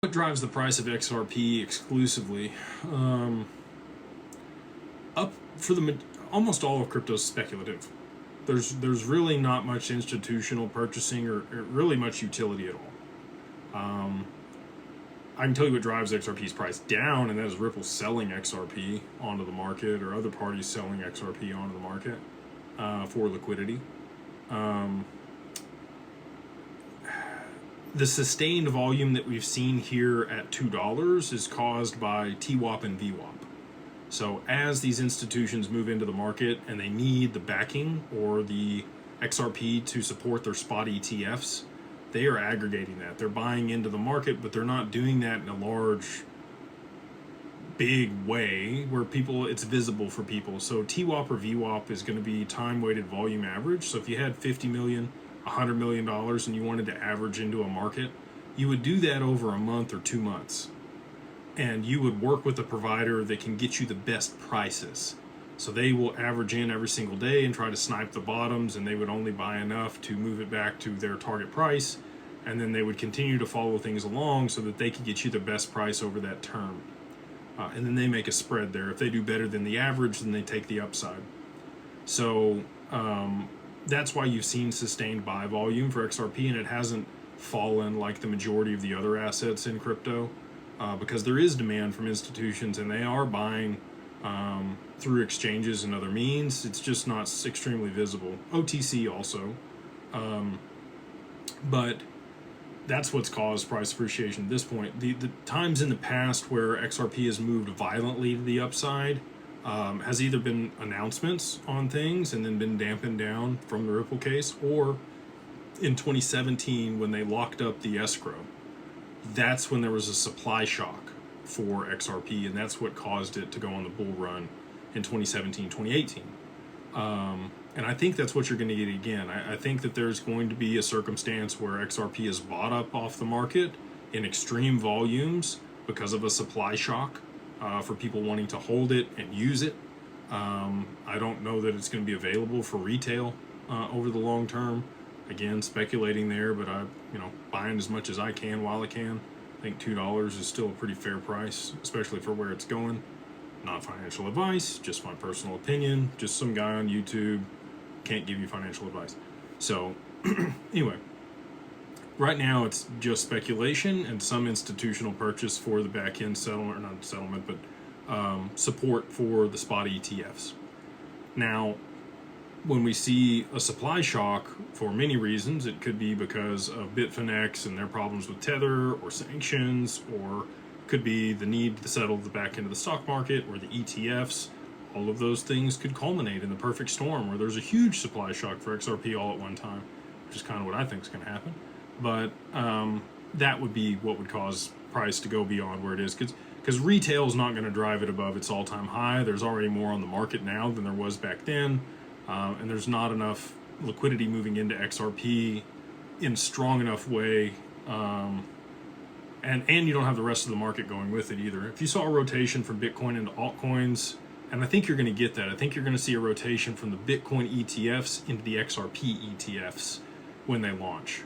What drives the price of XRP exclusively? Up for almost all of crypto is speculative. There's really not much institutional purchasing or really much utility at all. I can tell you what drives XRP's price down, and that is Ripple selling XRP onto the market, or other parties selling XRP onto the market for liquidity. The sustained volume that we've seen here at $2 is caused by TWAP and VWAP. So as these institutions move into the market and they need the backing or the XRP to support their spot ETFs, they are aggregating that. They're buying into the market, but they're not doing that in a large, big way where it's visible for people. So TWAP or VWAP is going to be time-weighted volume average. So if you had 50 million, $100 million and you wanted to average into a market, you would do that over a month or 2 months. And you would work with a provider that can get you the best prices. So they will average in every single day and try to snipe the bottoms, and they would only buy enough to move it back to their target price. And then they would continue to follow things along so that they could get you the best price over that term. And then they make a spread there. If they do better than the average, then they take the upside. So that's why you've seen sustained buy volume for XRP, and it hasn't fallen like the majority of the other assets in crypto, because there is demand from institutions and they are buying through exchanges and other means. It's just not extremely visible. OTC also. But that's what's caused price appreciation at this point. The times in the past where XRP has moved violently to the upside has either been announcements on things and then been dampened down from the Ripple case, or in 2017 when they locked up the escrow. That's when there was a supply shock for XRP, and that's what caused it to go on the bull run in 2017, 2018. And I think that's what you're going to get again. I think that there's going to be a circumstance where XRP is bought up off the market in extreme volumes because of a supply shock for people wanting to hold it and use it. I don't know that it's going to be available for retail over the long term. Again, speculating there, but buying as much as I can while I can. I think $2 is still a pretty fair price, especially for where it's going. Not financial advice, just my personal opinion. Just some guy on YouTube, can't give you financial advice. So anyway, right now it's just speculation and some institutional purchase for the back-end settlement, or not settlement, but support for the spot ETFs. Now, when we see a supply shock, for many reasons, it could be because of Bitfinex and their problems with Tether or sanctions, or could be the need to settle the back end of the stock market or the ETFs. All of those things could culminate in the perfect storm where there's a huge supply shock for XRP all at one time, which is kind of what I think is going to happen. But that would be what would cause price to go beyond where it is, because retail is not going to drive it above its all-time high. There's already more on the market now than there was back then. And there's not enough liquidity moving into XRP in a strong enough way, and you don't have the rest of the market going with it either. If you saw a rotation from Bitcoin into altcoins, and I think you're going to get that. I think you're going to see a rotation from the Bitcoin ETFs into the XRP ETFs when they launch.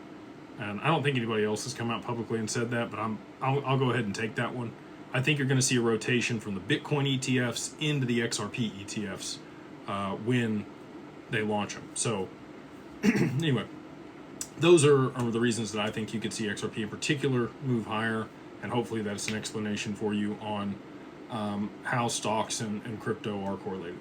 And I don't think anybody else has come out publicly and said that, but I'll go ahead and take that one. I think you're going to see a rotation from the Bitcoin ETFs into the XRP ETFs when they launch them. So anyway, those are the reasons that I think you could see XRP in particular move higher, and hopefully that's an explanation for you on how stocks and crypto are correlated.